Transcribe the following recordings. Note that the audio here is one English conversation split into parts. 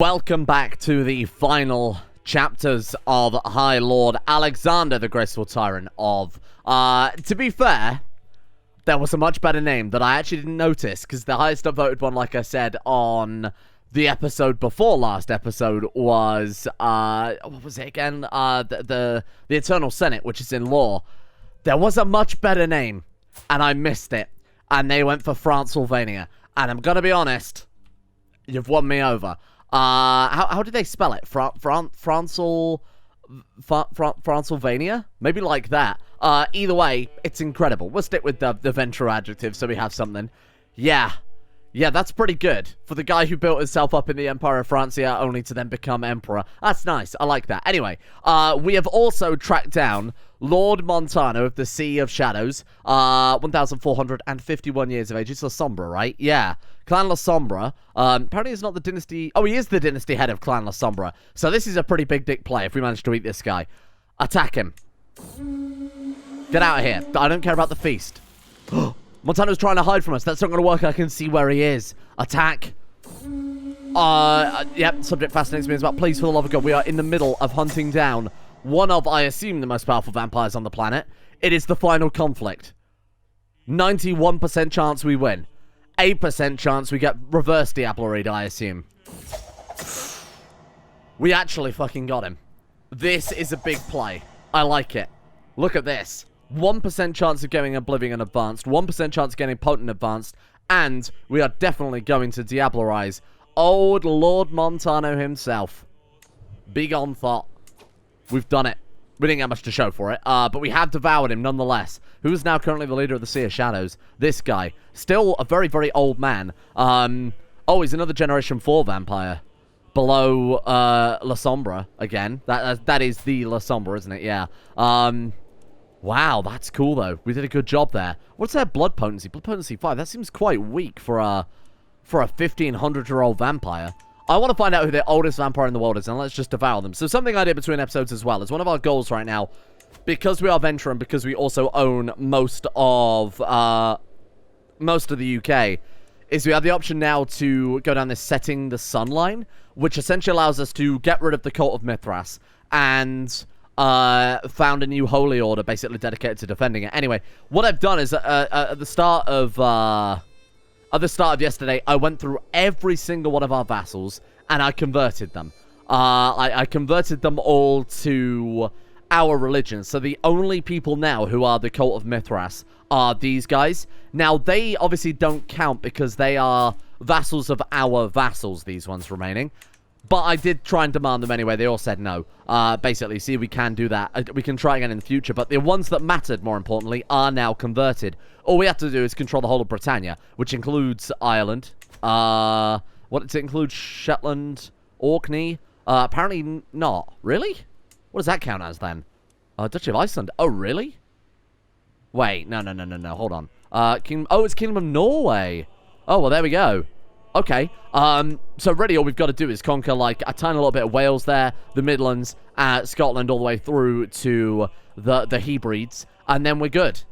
Welcome back to the final chapters of High Lord Alexander the Graceful Tyrant of... to be fair, there was a much better name that I actually didn't notice, because the highest voted one, like I said, on the episode before last episode was, what was it again? The Eternal Senate, which is in lore. There was a much better name, and I missed it, and they went for Transylvania. And I'm gonna be honest, you've won me over. How did they spell it? Transylvania? Maybe like that. Either way, it's incredible. We'll stick with the Ventrue adjective so we have something. Yeah, that's pretty good. For the guy who built himself up in the Empire of Francia only to then become Emperor. That's nice. I like that. Anyway, we have also tracked down Lord Montano of the Sea of Shadows. 1,451 years of age. It's La Sombra, right? Yeah. Clan La Sombra. Apparently he's not the dynasty... Oh, he is the dynasty head of Clan La Sombra. So this is a pretty big dick play if we manage to eat this guy. Attack him. Get out of here. I don't care about the feast. Montano's trying to hide from us. That's not going to work. I can see where he is. Attack. Yep, subject fascinates me as well. Please, for the love of God, we are in the middle of hunting down one of, I assume, the most powerful vampires on the planet. It is the final conflict. 91% chance we win. 8% chance we get reverse Diablo-Reed, I assume. We actually fucking got him. This is a big play. I like it. Look at this. 1% chance of getting Oblivion Advanced, 1% chance of getting Potent Advanced, and we are definitely going to Diablerize old Lord Montano himself. Big on thought. We've done it. We didn't get much to show for it, but we have devoured him nonetheless. Who is now currently the leader of the Sea of Shadows? This guy. Still a very, very old man. Oh, he's another Generation 4 vampire. Below La Sombra, again. That is the La Sombra, isn't it? Yeah. Wow, that's cool, though. We did a good job there. What's their blood potency? Blood potency 5. That seems quite weak for a 1,500-year-old vampire. I want to find out who the oldest vampire in the world is, and let's just devour them. So something I did between episodes as well is one of our goals right now, because we are Ventrue and because we also own most of the UK, is we have the option now to go down this Setting the Sun line, which essentially allows us to get rid of the Cult of Mithras and found a new holy order basically dedicated to defending it. Anyway, what I've done is at the start of yesterday, I went through every single one of our vassals and I converted them. I converted them all to our religion. So the only people now who are the Cult of Mithras are these guys. Now, they obviously don't count because they are vassals of our vassals, these ones remaining. But I did try and demand them anyway. They all said no. Basically, see, we can do that. We can try again in the future. But the ones that mattered, more importantly, are now converted. All we have to do is control the whole of Britannia, which includes Ireland. What does it include? Shetland? Orkney? Apparently not. Really? What does that count as, then? Duchy of Iceland. Oh, really? Wait, no. Hold on. It's Kingdom of Norway. Oh, well, there we go. Okay, so really all we've got to do is conquer, like, a tiny little bit of Wales there, the Midlands, Scotland, all the way through to the Hebrides, and then we're good.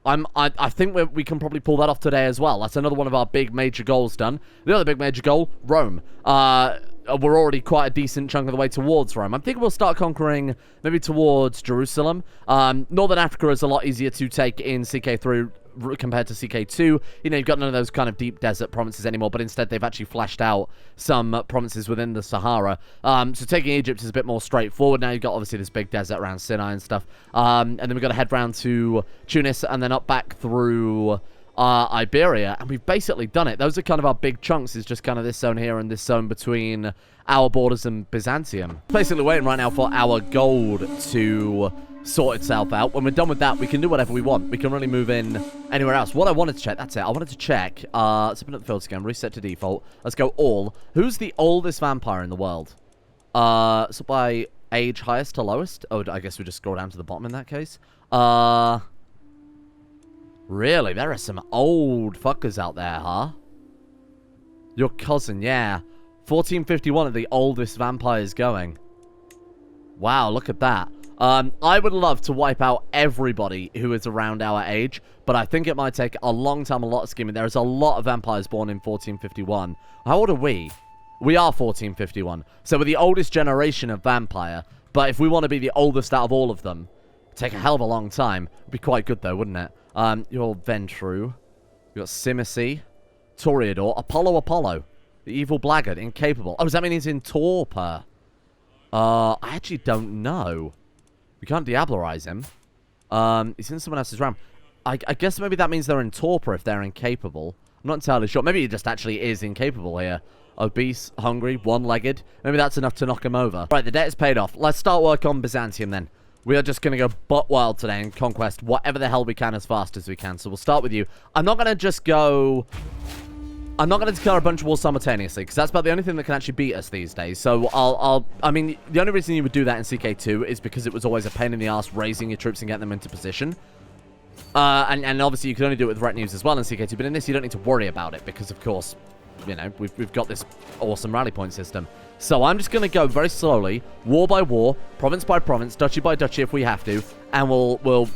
I think we can probably pull that off today as well. That's another one of our big major goals done. The other big major goal, Rome. We're already quite a decent chunk of the way towards Rome. I'm thinking we'll start conquering maybe towards Jerusalem. Northern Africa is a lot easier to take in CK3 compared to CK2. You know, you've got none of those kind of deep desert provinces anymore, but instead they've actually fleshed out some provinces within the Sahara. So taking Egypt is a bit more straightforward. Now you've got obviously this big desert around Sinai and stuff. And then we've got to head round to Tunis and then up back through Iberia, and we've basically done it. Those are kind of our big chunks, is just kind of this zone here and this zone between our borders and Byzantium. Basically waiting right now for our gold to sort itself out. When we're done with that, we can do whatever we want. We can really move in anywhere else. What I wanted to check, that's it. I wanted to check, let's open up the filters again, reset to default. Let's go all. Who's the oldest vampire in the world? So by age highest to lowest? Oh, I guess we just scroll down to the bottom in that case. Really? There are some old fuckers out there, huh? Your cousin, yeah. 1451 are the oldest vampires going. Wow, look at that. I would love to wipe out everybody who is around our age, but I think it might take a long time, a lot of scheming. There is a lot of vampires born in 1451. How old are we? We are 1451. So we're the oldest generation of vampire. But if we want to be the oldest out of all of them, it'd take a hell of a long time. It'd be quite good, though, wouldn't it? You're Ventrue. You've got Simici, Toreador, Apollo. The evil blackguard, incapable. Oh, does that mean he's in torpor? I actually don't know. We can't diablerize him. He's in someone else's realm. I guess maybe that means they're in torpor if they're incapable. I'm not entirely sure. Maybe he just actually is incapable here. Obese, hungry, one-legged. Maybe that's enough to knock him over. Right, the debt is paid off. Let's start work on Byzantium then. We are just going to go butt wild today and conquest whatever the hell we can as fast as we can. So we'll start with you. I'm not going to just go... I'm not going to declare a bunch of wars simultaneously, because that's about the only thing that can actually beat us these days. So I mean, the only reason you would do that in CK2 is because it was always a pain in the ass raising your troops and getting them into position. And obviously you can only do it with retinues as well in CK2, but in this you don't need to worry about it, because of course, you know, we've got this awesome rally point system. So I'm just going to go very slowly, war by war, province by province, duchy by duchy if we have to, and we'll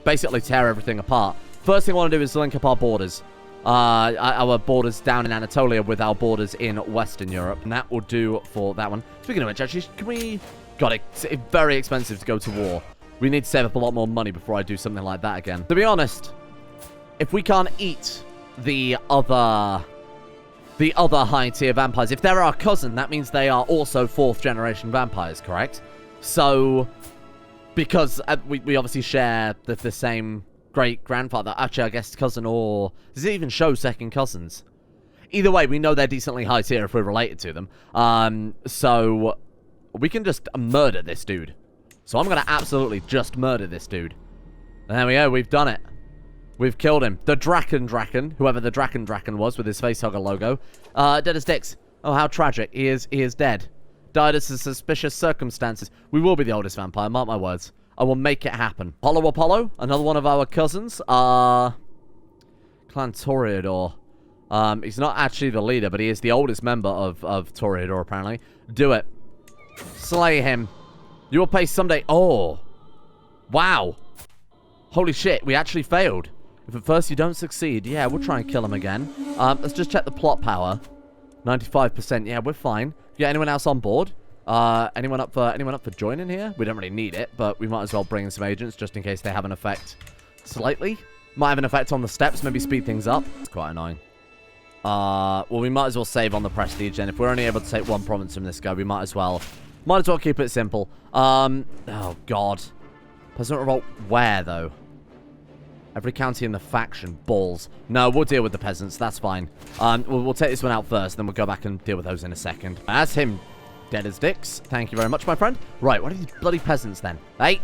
basically tear everything apart. First thing I want to do is link up our borders. Our borders down in Anatolia with our borders in Western Europe. And that will do for that one. Speaking of which, actually, can we... God, it's very expensive to go to war. We need to save up a lot more money before I do something like that again. To be honest, if we can't eat the other high-tier vampires, if they're our cousin, that means they are also 4th-generation vampires, correct? So, because we obviously share the same... great-grandfather. Actually, I guess cousin, or... Does it even show second cousins? Either way, we know they're decently high tier if we're related to them. So... we can just murder this dude. So I'm going to absolutely just murder this dude. And there we go. We've done it. We've killed him. The Draken, whoever the Draken was with his facehugger logo. Dead as dicks. Oh, how tragic. He is dead. Died under suspicious circumstances. We will be the oldest vampire, mark my words. I will make it happen. Apollo, another one of our cousins. Clan Toreador. He's not actually the leader, but he is the oldest member of Toreador, apparently. Do it. Slay him. You will pay someday. Oh. Wow. Holy shit, we actually failed. If at first you don't succeed, yeah, we'll try and kill him again. Let's just check the plot power. 95%, yeah, we're fine. Yeah, anyone else on board? Anyone up for joining here? We don't really need it, but we might as well bring in some agents just in case they have an effect slightly. Might have an effect on the steps, maybe speed things up. It's quite annoying. Well, we might as well save on the prestige, and if we're only able to take one province from this guy, we might as well keep it simple. Oh god. Peasant revolt where, though? Every county in the faction. Balls. No, we'll deal with the peasants, that's fine. We'll take this one out first, then we'll go back and deal with those in a second. As him. Dead as dicks. Thank you very much, my friend. Right, what are these bloody peasants, then? Hey,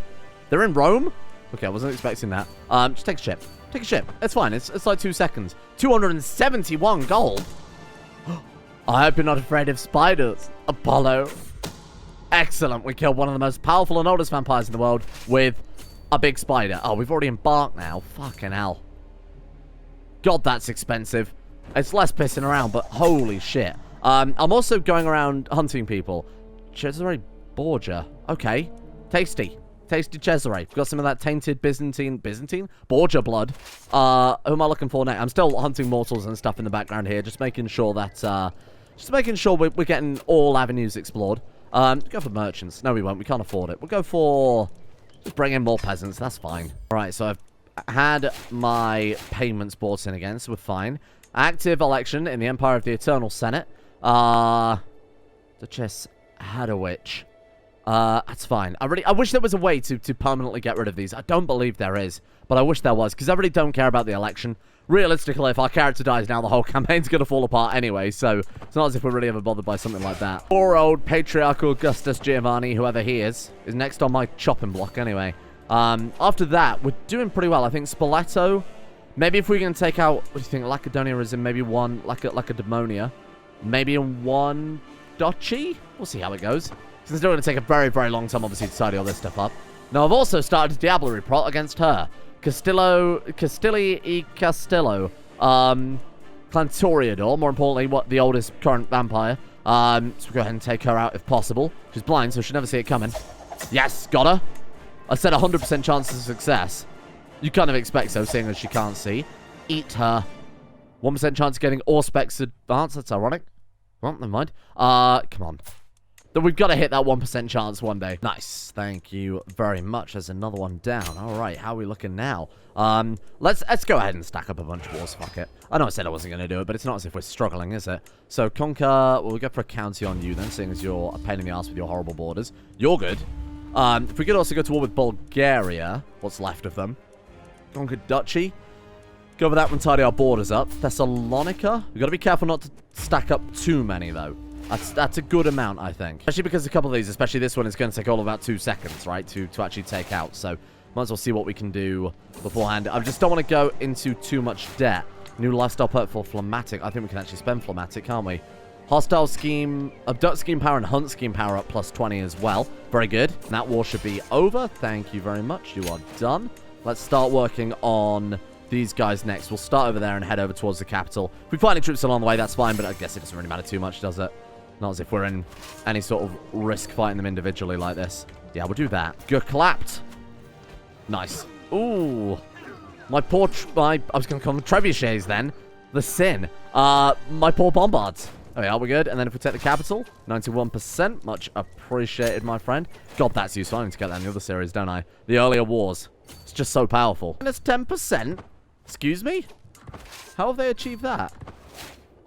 they're in Rome? Okay, I wasn't expecting that. Just take a ship. Take a ship. It's fine. It's like 2 seconds. 271 gold. I hope you're not afraid of spiders, Apollo. Excellent. We killed one of the most powerful and oldest vampires in the world with a big spider. Oh, we've already embarked now. Fucking hell. God, that's expensive. It's less pissing around, but holy shit. I'm also going around hunting people. Cesare Borgia. Okay. Tasty. Tasty Cesare. Got some of that tainted Byzantine? Borgia blood. Who am I looking for next? I'm still hunting mortals and stuff in the background here. Just making sure that, we're getting all avenues explored. Go for merchants. No, we won't. We can't afford it. We'll go for... just bring in more peasants. That's fine. Alright, so I've had my payments brought in again, so we're fine. Active election in the Empire of the Eternal Senate. Duchess Hadowich. That's fine. I wish there was a way to permanently get rid of these. I don't believe there is, but I wish there was, because I really don't care about the election. Realistically, if our character dies now, the whole campaign's going to fall apart anyway, so it's not as if we're really ever bothered by something like that. Poor old patriarch Augustus Giovanni, whoever he is next on my chopping block anyway. After that, we're doing pretty well. I think Spoleto, maybe if we can take out, what do you think, Lacedonia is in maybe one, like a Demonia. Maybe in one duchy? We'll see how it goes. It's still going to take a very, very long time, obviously, to tidy all this stuff up. Now, I've also started a diablerie plot against her. Castilli e Castillo. Clan Toreador, more importantly, the oldest current vampire. So we'll go ahead and take her out if possible. She's blind, so she'll never see it coming. Yes, got her. I said 100% chance of success. You kind of expect so, seeing as she can't see. Eat her. 1% chance of getting Auspex advance. That's ironic. Well, never mind. Come on. We've got to hit that 1% chance one day. Nice. Thank you very much. There's another one down. All right. How are we looking now? Let's go ahead and stack up a bunch of walls. Fuck it. I know I said I wasn't going to do it, but it's not as if we're struggling, is it? So, conquer... Well, we'll go for a county on you then, seeing as you're a pain in the ass with your horrible borders. You're good. If we could also go to war with Bulgaria, what's left of them. Conquer Duchy. Go over that and tidy our borders up. Thessalonica. We've got to be careful not to stack up too many, though. That's a good amount, I think. Especially because a couple of these, especially this one, is going to take all about 2 seconds, right, to actually take out. So, might as well see what we can do beforehand. I just don't want to go into too much debt. New lifestyle perk for Phlegmatic. I think we can actually spend Phlegmatic, can't we? Hostile scheme, abduct scheme power, and hunt scheme power up plus 20 as well. Very good. And that war should be over. Thank you very much. You are done. Let's start working on these guys next. We'll start over there and head over towards the capital. If we find any troops along the way, that's fine, but I guess it doesn't really matter too much, does it? Not as if we're in any sort of risk fighting them individually like this. Yeah, we'll do that. Good clapped. Nice. Ooh. My poor... I was going to call them trebuchets then. The sin. My poor bombards. There we are, we're good. And then if we take the capital, 91%. Much appreciated, my friend. God, that's useful. I need to get that in the other series, don't I? The earlier wars. It's just so powerful. And it's 10%. Excuse me? How have they achieved that?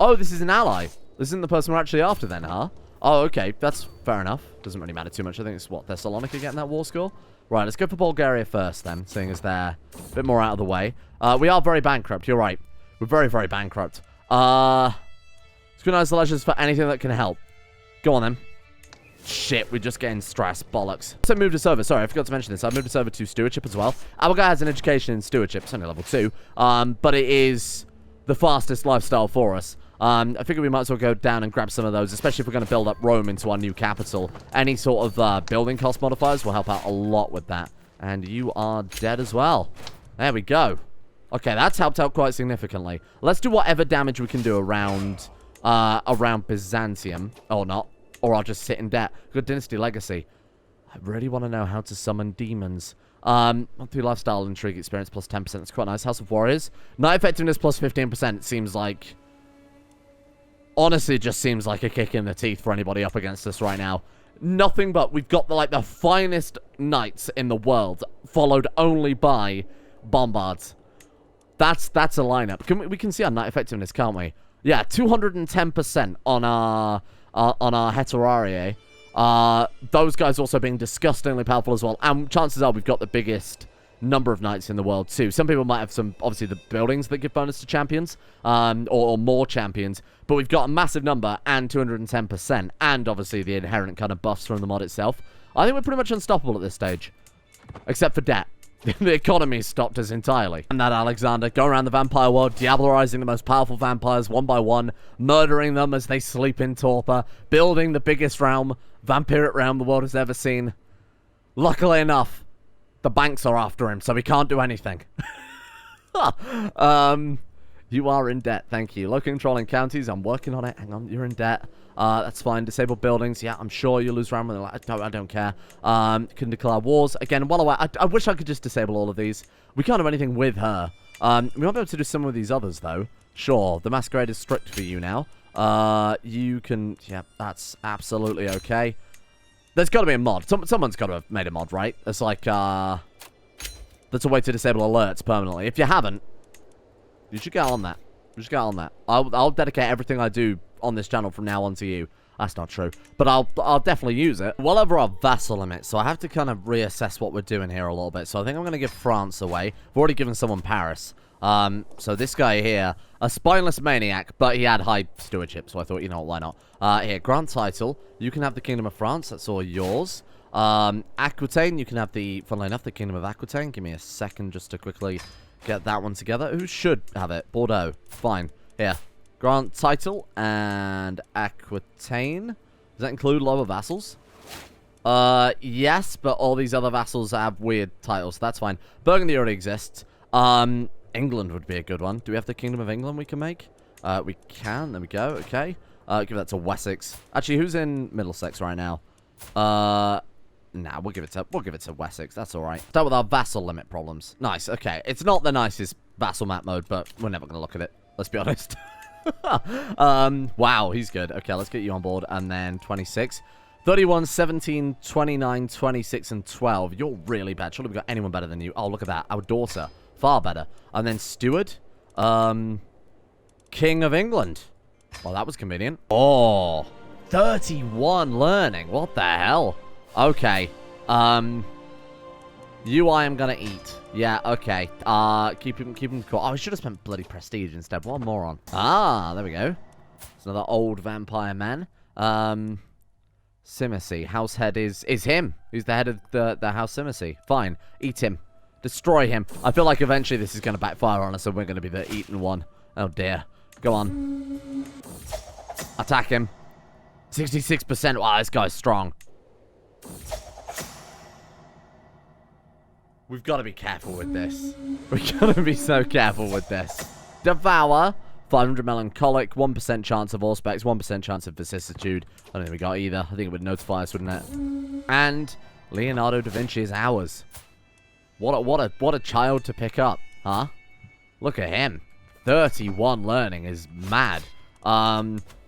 Oh, this is an ally. This isn't the person we're actually after then, huh? Oh, okay. That's fair enough. Doesn't really matter too much. I think it's, what, Thessalonica getting that war score? Right, let's go for Bulgaria first then, seeing as they're a bit more out of the way. We are very bankrupt. You're right. We're very, very bankrupt. Scrutinize the ledgers for anything that can help. Go on, then. Shit, we're just getting stressed. Bollocks. So I moved us over. Sorry, I forgot to mention this. I moved us over to stewardship as well. Our guy has an education in stewardship. It's only level 2. But it is the fastest lifestyle for us. I figure we might as well go down and grab some of those, especially if we're going to build up Rome into our new capital. Any sort of building cost modifiers will help out a lot with that. And you are dead as well. There we go. Okay, that's helped out quite significantly. Let's do whatever damage we can do around Byzantium. Or not. Or I'll just sit in debt. Good Dynasty Legacy. I really want to know how to summon demons. 3 lifestyle intrigue experience plus 10%. That's quite nice. House of Warriors. Night effectiveness plus 15%. It seems like... Honestly, it just seems like a kick in the teeth for anybody up against us right now. Nothing but we've got the finest knights in the world, followed only by bombards. That's a lineup. We can see our knight effectiveness, can't we? Yeah, 210% on our Heterariae. Those guys also being disgustingly powerful as well. And chances are we've got the biggest number of knights in the world too. Some people might have some, obviously, the buildings that give bonus to champions, or more champions, but we've got a massive number and 210%, and obviously the inherent kind of buffs from the mod itself. I think we're pretty much unstoppable at this stage, except for debt. The economy stopped us entirely. And that Alexander, go around the vampire world, diablerizing the most powerful vampires one by one, murdering them as they sleep in torpor, building the biggest realm, vampiric realm the world has ever seen. Luckily enough, the banks are after him, so we can't do anything. You are in debt, thank you. Local controlling counties, I'm working on it. Hang on, you're in debt. That's fine. Disabled buildings, yeah, I'm sure you'll lose round. I don't care. Can declare wars. Again, well aware. I wish I could just disable all of these. We can't do anything with her. We won't be able to do some of these others, though. Sure, the Masquerade is strict for you now. You can... Yeah, that's absolutely okay. There's got to be a mod. Someone's got to have made a mod, right? It's like, that's a way to disable alerts permanently. If you haven't, you should get on that. You should get on that. I'll dedicate everything I do on this channel from now on to you. That's not true. But I'll definitely use it. Well over our vassal limit, so I have to kind of reassess what we're doing here a little bit. So I think I'm going to give France away. I've already given someone Paris. So this guy here, a spineless maniac, but he had high stewardship, so I thought, you know, why not? Here, grant title. You can have the Kingdom of France. That's all yours. Aquitaine, you can have the, funnily enough, the Kingdom of Aquitaine. Give me a second just to quickly get that one together. Who should have it? Bordeaux. Fine. Here. Grant title and Aquitaine. Does that include lower vassals? Yes, but all these other vassals have weird titles. That's fine. Burgundy already exists. England would be a good one. Do we have the Kingdom of England we can make? We can. There we go. Okay. Give that to Wessex. Actually, who's in Middlesex right now? Nah, we'll give it to Wessex. That's all right. Start with our vassal limit problems. Nice. Okay. It's not the nicest vassal map mode, but we're never going to look at it. Let's be honest. Wow, he's good. Okay, let's get you on board. And then 26. 31, 17, 29, 26, and 12. You're really bad. Surely we got anyone better than you. Oh, look at that. Our daughter. Far better. And then Steward. King of England. Well, that was convenient. Oh, 31 learning. What the hell? Okay. You I am gonna eat. Yeah, okay. Keep him cool. Oh, I should have spent bloody prestige instead. What a moron. Ah, there we go. It's another old vampire man. Simacy. House head is him. He's the head of the House Simacy. Fine. Eat him. Destroy him. I feel like eventually this is going to backfire on us and we're going to be the eaten one. Oh, dear. Go on. Attack him. 66%. Wow, this guy's strong. We've got to be careful with this. We've got to be so careful with this. Devour. 500 melancholic, 1% chance of auspex, 1% chance of vicissitude. I don't think we got either. I think it would notify us, wouldn't it? And Leonardo da Vinci is ours. What a child to pick up, huh? Look at him. 31 learning is mad.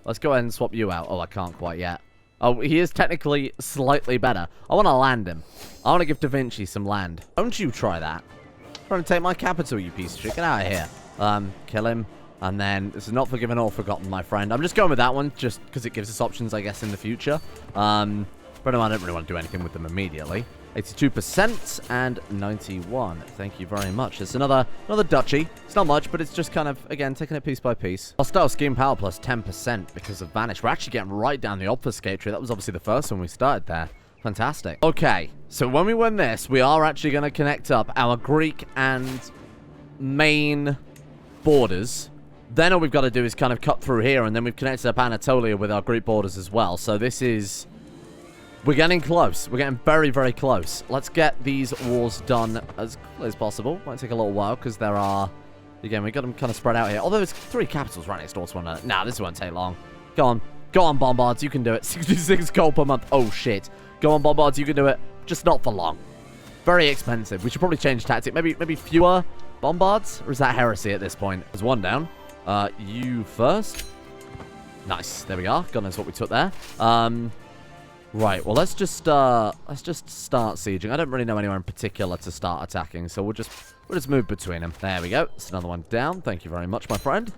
Let's go ahead and swap you out. Oh, I can't quite yet. Oh, he is technically slightly better. I want to land him. I want to give Da Vinci some land. Don't you try that. Trying to take my capital, you piece of shit. Get out of here. Kill him. And then, this is not forgiven or forgotten, my friend. I'm just going with that one, just because it gives us options, I guess, in the future. But I don't really want to do anything with them immediately. 82% and 91. Thank you very much. It's another duchy. It's not much, but it's just kind of, again, taking it piece by piece. Hostile scheme power plus 10% because of Vanish. We're actually getting right down the obfuscate tree. That was obviously the first one we started there. Fantastic. Okay, so when we win this, we are actually going to connect up our Greek and main borders. Then all we've got to do is kind of cut through here, and then we've connected up Anatolia with our Greek borders as well. So this is... We're getting close. We're getting very, very close. Let's get these wars done as quickly as possible. Might take a little while, because there are... Again, we've got them kind of spread out here. Although there's 3 capitals right next door to one another. Nah, this won't take long. Go on. Go on, Bombards. You can do it. 66 gold per month. Oh, shit. Go on, Bombards. You can do it. Just not for long. Very expensive. We should probably change tactic. Maybe fewer Bombards? Or is that heresy at this point? There's one down. You first. Nice. There we are. God knows what we took there. Right. Well, let's just start sieging. I don't really know anywhere in particular to start attacking, so we'll just move between them. There we go. It's another one down. Thank you very much, my friend.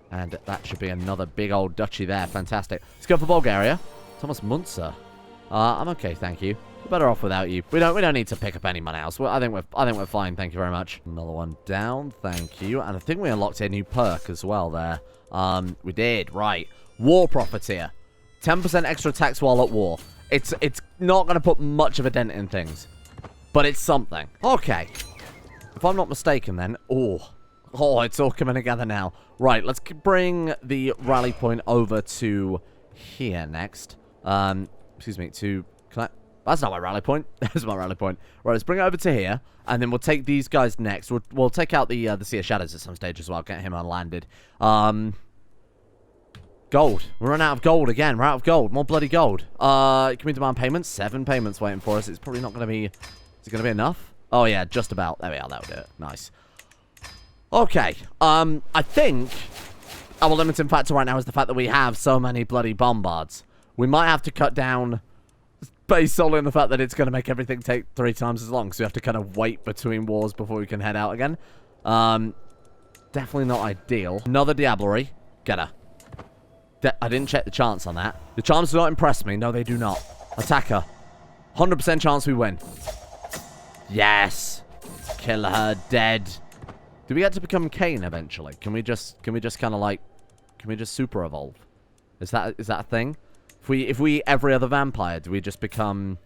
And that should be another big old duchy there. Fantastic. Let's go for Bulgaria. Thomas Munzer. I'm okay, thank you. We're better off without you. We don't need to pick up anyone else. I think we're fine. Thank you very much. Another one down. Thank you. And I think we unlocked a new perk as well there. We did. Right. War Profiteer. 10% extra tax while at war. It's not going to put much of a dent in things, but it's something. Okay. If I'm not mistaken, then. Oh, it's all coming together now. Right. Let's bring the rally point over to here next. Excuse me. That's not my rally point. That's my rally point. Right, let's bring it over to here, and then we'll take these guys next. We'll take out the Sea of Shadows at some stage as well. Get him unlanded. Gold. We're running out of gold again. We're out of gold. More bloody gold. Can we demand payments? 7 payments waiting for us. It's probably not going to be... Is it going to be enough? Oh, yeah, just about. There we are. That'll do it. Nice. Okay. I think our limiting factor right now is the fact that we have so many bloody bombards. We might have to cut down... based solely on the fact that it's going to make everything take 3 times as long. So we have to kind of wait between wars before we can head out again. Definitely not ideal. Another Diablerie. Get her. I didn't check the chance on that. The charms do not impress me. No, they do not. Attack her. 100% chance we win. Yes. Kill her. Dead. Do we get to become Cain eventually? Can we just kind of like... Can we just super evolve? Is that a thing? If we every other vampire, do we just become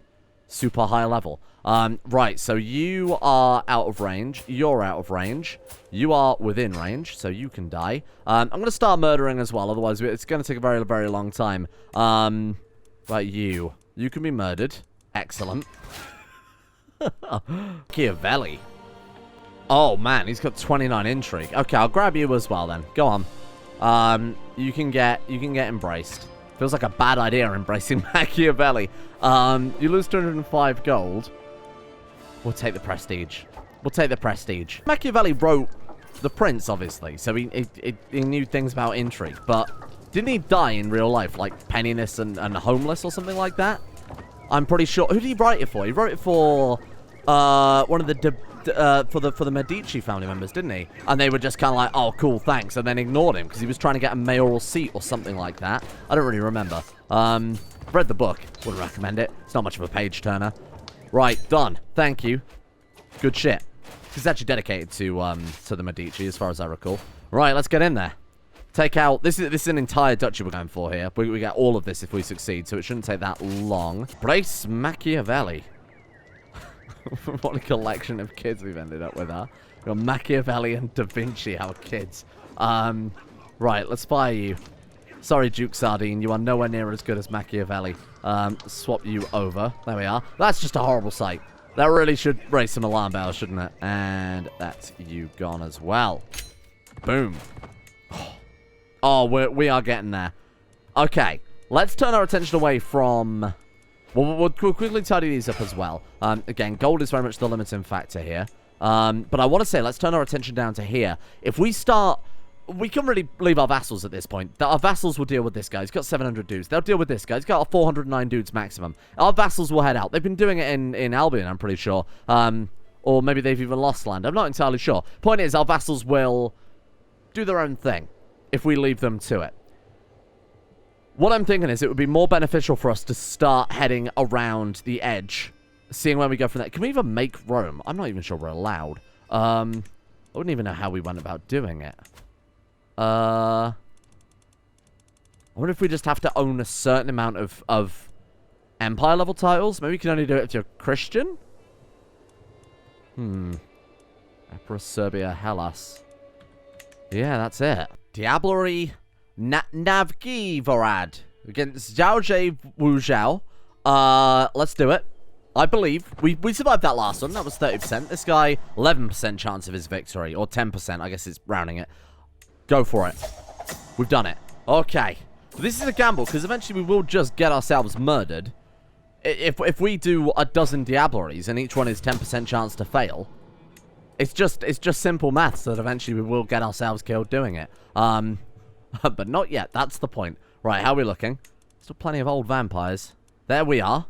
super high level? Right, so you are out of range. You're out of range. You are within range, so you can die. I'm going to start murdering as well, otherwise it's going to take a very, very long time. Right, you can be murdered. Excellent. Chiavelli. Oh, man, he's got 29 intrigue. Okay, I'll grab you as well, then. Go on. You can get embraced. Feels like a bad idea embracing Machiavelli. You lose 205 gold. We'll take the prestige. We'll take the prestige. Machiavelli wrote the prince, obviously. So he knew things about intrigue. But didn't he die in real life, like penniless and homeless or something like that? I'm pretty sure. Who did he write it for? He wrote it for one of the Medici family members, didn't he? And they were just kind of like, oh, cool, thanks, and then ignored him because he was trying to get a mayoral seat or something like that. I don't really remember. Read the book. Wouldn't recommend it. It's not much of a page turner. Right, done. Thank you. Good shit. It's actually dedicated to the Medici, as far as I recall. Right, let's get in there. Take out... This is an entire duchy we're going for here. We get all of this if we succeed, so it shouldn't take that long. Brace Machiavelli. What a collection of kids we've ended up with, huh? We've got Machiavelli and Da Vinci, our kids. Right, let's fire you. Sorry, Duke Sardine, you are nowhere near as good as Machiavelli. Swap you over. There we are. That's just a horrible sight. That really should raise some alarm bells, shouldn't it? And that's you gone as well. Boom. Oh, we are getting there. Okay, let's turn our attention away from... We'll quickly tidy these up as well. Again, gold is very much the limiting factor here. But I want to say, let's turn our attention down to here. If we start... We can really leave our vassals at this point. Our vassals will deal with this guy. He's got 700 dudes. They'll deal with this guy. He's got 409 dudes maximum. Our vassals will head out. They've been doing it in Albion, I'm pretty sure. Or maybe they've even lost land. I'm not entirely sure. Point is, our vassals will do their own thing if we leave them to it. What I'm thinking is it would be more beneficial for us to start heading around the edge, seeing where we go from there. Can we even make Rome? I'm not even sure we're allowed. I wouldn't even know how we went about doing it. I wonder if we just have to own a certain amount of Empire-level titles. Maybe we can only do it if you're Christian? Emperor Serbia, Hellas. Yeah, that's it. Diablerie Navgivorad against Zhao Wu Zhao. Let's do it. I believe. We survived that last one. That was 30%. This guy, 11% chance of his victory. Or 10%. I guess it's rounding it. Go for it. We've done it. Okay. This is a gamble, because eventually we will just get ourselves murdered. If we do a dozen Diableries, and each one is 10% chance to fail, it's just simple maths that eventually we will get ourselves killed doing it. But not yet. That's the point. Right, how are we looking? Still plenty of old vampires. There we are.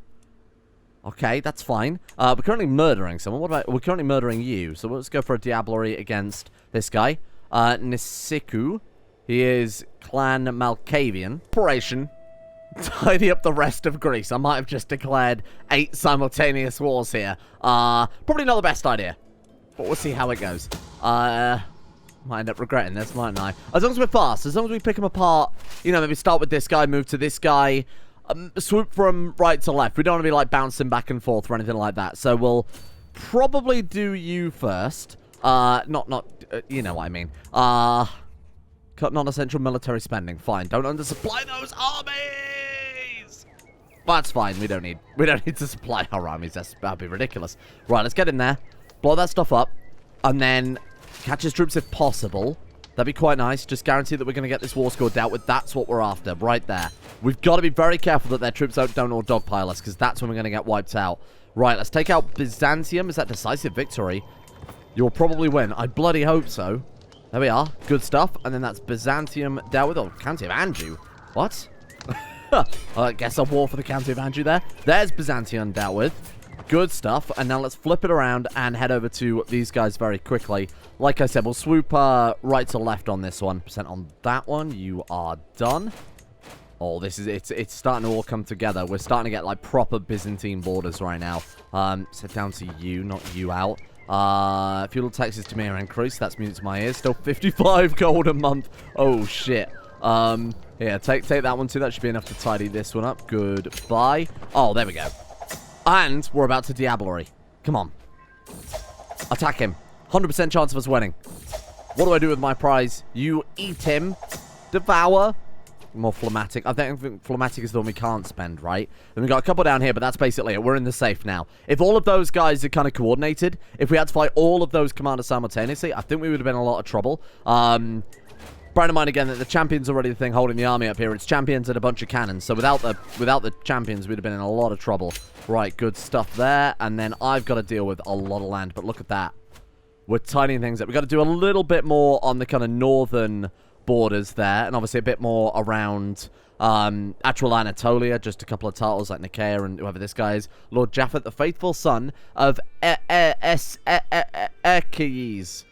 Okay, that's fine. We're currently murdering someone. What about... We're currently murdering you. So let's go for a Diablerie against this guy. Nisiku. He is Clan Malkavian. Operation. Tidy up the rest of Greece. I might have just declared 8 simultaneous wars here. Probably not the best idea. But we'll see how it goes. Might end up regretting this, mightn't I? As long as we're fast. As long as we pick them apart. You know, maybe start with this guy, move to this guy. Swoop from right to left. We don't want to be, like, bouncing back and forth or anything like that. So we'll probably do you first. You know what I mean. Cut non-essential military spending. Fine. Don't undersupply those armies. Well, that's fine. We don't need to supply our armies. That'd be ridiculous. Right, let's get in there. Blow that stuff up. And then catch his troops if possible. That'd be quite nice. Just guarantee that we're going to get this war score dealt with. That's what we're after. Right there. We've got to be very careful that their troops don't all dogpile us, because that's when we're going to get wiped out. Right, let's take out Byzantium. Is that decisive victory? You'll probably win. I bloody hope so. There we are. Good stuff. And then that's Byzantium dealt with. Oh, County of Anjou. What? I guess a war for the County of Anjou there. There's Byzantium dealt with. Good stuff. And now let's flip it around and head over to these guys very quickly. Like I said, we'll swoop right to left on this one. Percent on that one. You are done. Oh, this is it's starting to all come together. We're starting to get like proper Byzantine borders right now. Set down to you, not you out. Fuel taxes to me are increased. That's music to my ears. Still 55 gold a month. Oh, shit. Yeah, take that one too. That should be enough to tidy this one up. Goodbye. Oh, there we go. And we're about to Diablerie. Come on. Attack him. 100% chance of us winning. What do I do with my prize? You eat him. Devour. More phlegmatic. I think phlegmatic is the one we can't spend, right? And we've got a couple down here, but that's basically it. We're in the safe now. If all of those guys are kind of coordinated, if we had to fight all of those commanders simultaneously, I think we would have been in a lot of trouble. Bear in mind again that the champion's already the thing holding the army up here. It's champions and a bunch of cannons. So without the champions, we'd have been in a lot of trouble. Right, good stuff there. And then I've got to deal with a lot of land. But look at that. We're tidying things up. We've got to do a little bit more on the kind of northern borders there, and obviously a bit more around actual Anatolia, just a couple of titles like Nicaea and whoever this guy is. Lord Japhet, the faithful son of Erciyes.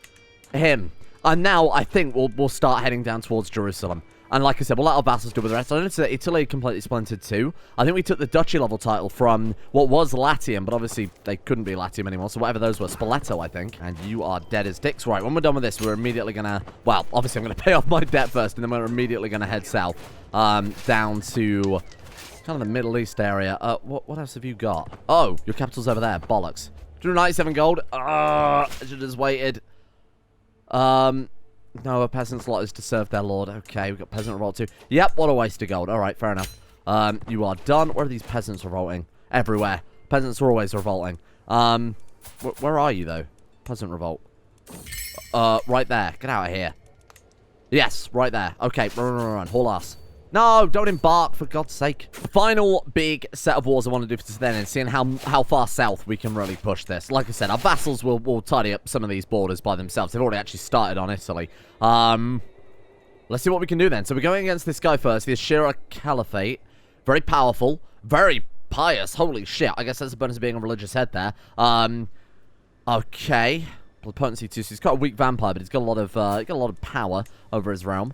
Him. And now I think we'll start heading down towards Jerusalem. And like I said, we'll let our vassals do with the rest. I noticed that Italy completely splintered too. I think we took the duchy level title from what was Latium, but obviously they couldn't be Latium anymore. So whatever those were, Spoleto, I think. And you are dead as dicks. Right, when we're done with this, we're immediately going to... Well, obviously I'm going to pay off my debt first, and then we're immediately going to head south down to kind of the Middle East area. What else have you got? Oh, your capital's over there. Bollocks. 297 gold. I should have just waited. No, a peasant's lot is to serve their lord. Okay, we've got peasant revolt too. Yep, what a waste of gold. Alright, fair enough. You are done. Where are these peasants revolting? Everywhere. Peasants are always revolting. Where are you, though? Peasant revolt. Right there. Get out of here. Yes, right there. Okay, run. Haul ass. No, don't embark, for God's sake. The final big set of wars I want to do for today is seeing how far south we can really push this. Like I said, our vassals will tidy up some of these borders by themselves. They've already actually started on Italy. Let's see what we can do then. So we're going against this guy first, the Shira Caliphate. Very powerful, very pious. Holy shit, I guess that's the bonus of being a religious head there. Okay. Blood potency too, so he's got a weak vampire, but he's got a lot of power over his realm.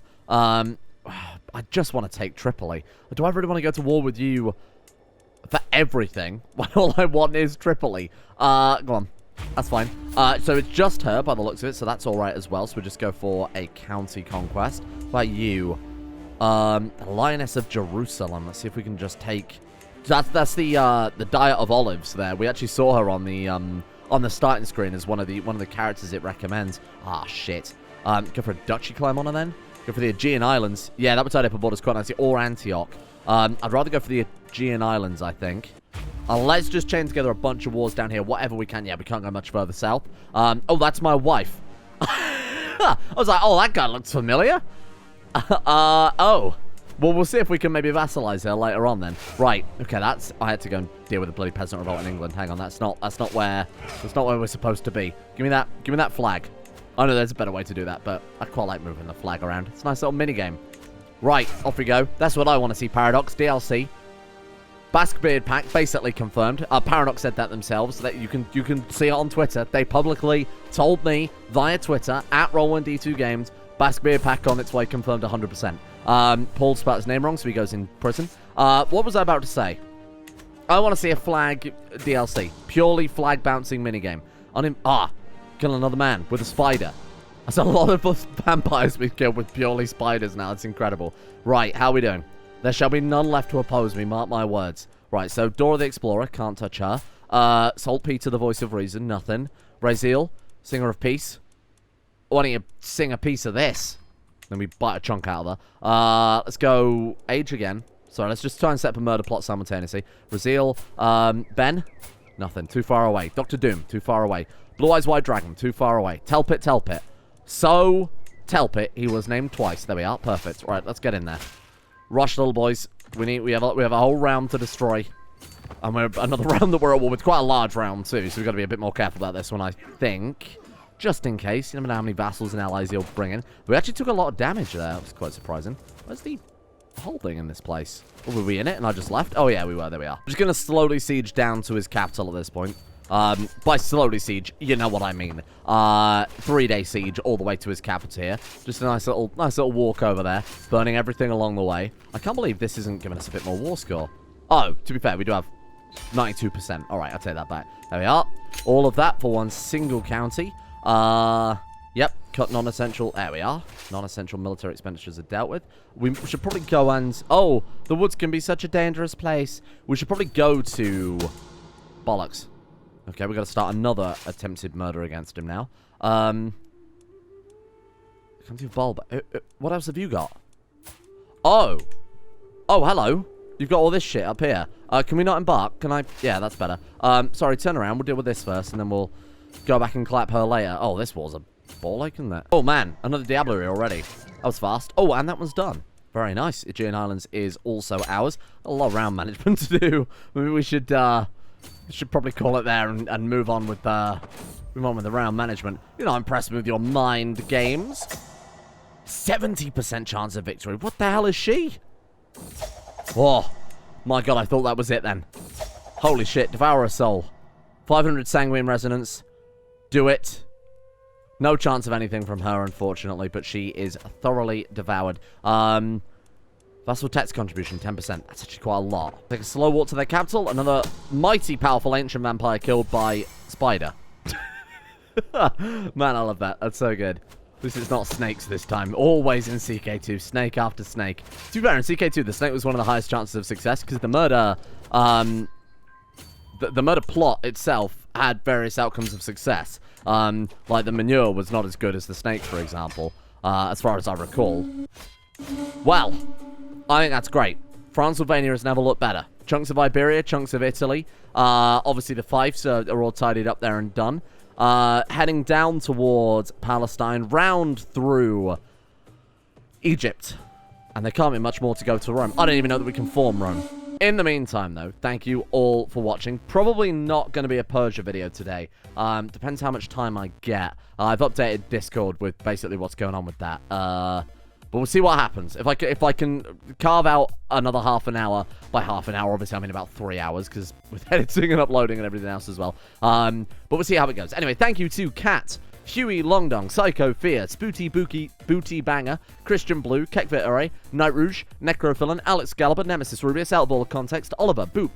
I just want to take Tripoli. Do I really want to go to war with you for everything? When all I want is Tripoli. Go on. That's fine. So it's just her by the looks of it, so that's alright as well. So we'll just go for a county conquest. What about you? The Lioness of Jerusalem. Let's see if we can just take... That's the Diet of Olives there. We actually saw her on the starting screen as one of the characters it recommends. Ah, shit. Go for a duchy climb on her then? Go for the Aegean Islands. Yeah, that would tie up a borders quite nicely. Or Antioch. I'd rather go for the Aegean Islands, I think. Let's just chain together a bunch of wars down here. Whatever we can. Yeah, we can't go much further south. Oh, that's my wife. I was like, oh, that guy looks familiar. Oh. Well, we'll see if we can maybe vassalize her later on then. Right. Okay, I had to go and deal with a bloody peasant revolt in England. Hang on, that's not where we're supposed to be. Give me that flag. I know there's a better way to do that, but I quite like moving the flag around. It's a nice little minigame. Right, off we go. That's what I want to see, Paradox. DLC. Basque Beard Pack, basically confirmed. Paradox said that themselves. That you can see it on Twitter. They publicly told me via Twitter, at Roll1D2Games, Basque Beard Pack on its way, confirmed 100%. Paul spelled his name wrong, so he goes in prison. What was I about to say? I want to see a flag DLC. Purely flag bouncing minigame. On him. Kill another man with a spider. That's a lot of vampires we've killed with purely spiders now. It's incredible. Right, how are we doing? There shall be none left to oppose me, mark my words. Right, so Dora the Explorer, can't touch her. Salt Peter, the voice of reason, nothing. Raziel, singer of peace. Why don't you sing a piece of this? Then we bite a chunk out of her. Let's go Age again. Sorry, let's just try and set up a murder plot simultaneously. Raziel, Ben, nothing, too far away. Dr. Doom, too far away. Blue Eyes White Dragon, too far away. Telpit. So, Telpit, he was named twice. There we are, perfect. Right, let's get in there. Rush, little boys. We have a whole round to destroy. And we have another round that we're at war with. Quite a large round, too, so we've got to be a bit more careful about this one, I think. Just in case. You never know how many vassals and allies he'll bring in. We actually took a lot of damage there. That was quite surprising. Where's the holding in this place? Were we in it and I just left? Oh, yeah, we were. There we are. I'm just going to slowly siege down to his capital at this point. By slowly siege, you know what I mean. 3-day siege all the way to his capital here. Just a nice little walk over there, burning everything along the way. I can't believe this isn't giving us a bit more war score. Oh, to be fair, we do have 92%. All right, I'll take that back. There we are. All of that for one single county. Yep, cut non-essential. There we are. Non-essential military expenditures are dealt with. We should probably go and... Oh, the woods can be such a dangerous place. We should probably go to... Bollocks. Okay, we've got to start another attempted murder against him now. County of Bulb. What else have you got? Oh. Oh, hello. You've got all this shit up here. Can we not embark? Can I... Yeah, that's better. Sorry, turn around. We'll deal with this first, and then we'll go back and clap her later. Oh, this war's a ball like, isn't it? Oh, man. Another Diablerie already. That was fast. Oh, and that one's done. Very nice. Aegean Islands is also ours. A lot of round management to do. Maybe we should... Should probably call it there and move on with the round management. You're not impressed with your mind games. 70% chance of victory. What the hell is she? Oh, my God, I thought that was it then. Holy shit, devour a soul. 500 sanguine resonance. Do it. No chance of anything from her, unfortunately, but she is thoroughly devoured. Vassal tax contribution, 10%. That's actually quite a lot. Take a slow walk to their capital. Another mighty powerful ancient vampire killed by Spider. Man, I love that. That's so good. At least it's not snakes this time. Always in CK2, snake after snake. To be fair, in CK2, the snake was one of the highest chances of success because the murder, the murder plot itself had various outcomes of success. Like the manure was not as good as the snake, for example, as far as I recall. Well, I think that's great. Transylvania has never looked better. Chunks of Iberia, chunks of Italy. Obviously, the fiefs are all tidied up there and done. Heading down towards Palestine, round through Egypt. And there can't be much more to go to Rome. I don't even know that we can form Rome. In the meantime, though, thank you all for watching. Probably not going to be a Persia video today. Depends how much time I get. I've updated Discord with basically what's going on with that. But we'll see what happens. If I can carve out another half an hour, by half an hour, obviously I mean about 3 hours, because with editing and uploading and everything else as well. But we'll see how it goes. Anyway, thank you to Kat, Huey Longdong, Psycho Fear, Spooty Booty Banger, Christian Blue, Kekvitare, Night Rouge, Necrophilan, Alex Gallagher, Nemesis Rubius, Outball of Context, Oliver, Boop,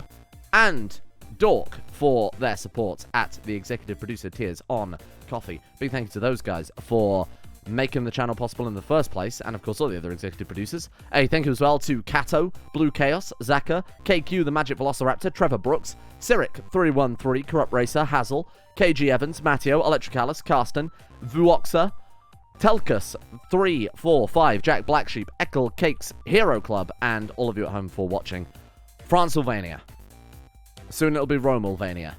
and Dork for their support at the executive producer tiers on Coffee. Big thank you to those guys for making the channel possible in the first place, and of course all the other executive producers. A thank you as well to Kato, Blue Chaos, Zaka, KQ the Magic Velociraptor, Trevor Brooks, Cyric313, Corrupt Racer, Hazel, KG Evans, Matteo, Electricalis, Karsten, Vuoxa, Telkus 345, Jack Blacksheep, Ekel Cakes, Hero Club, and all of you at home for watching. Transylvania. Soon it'll be Romalvania.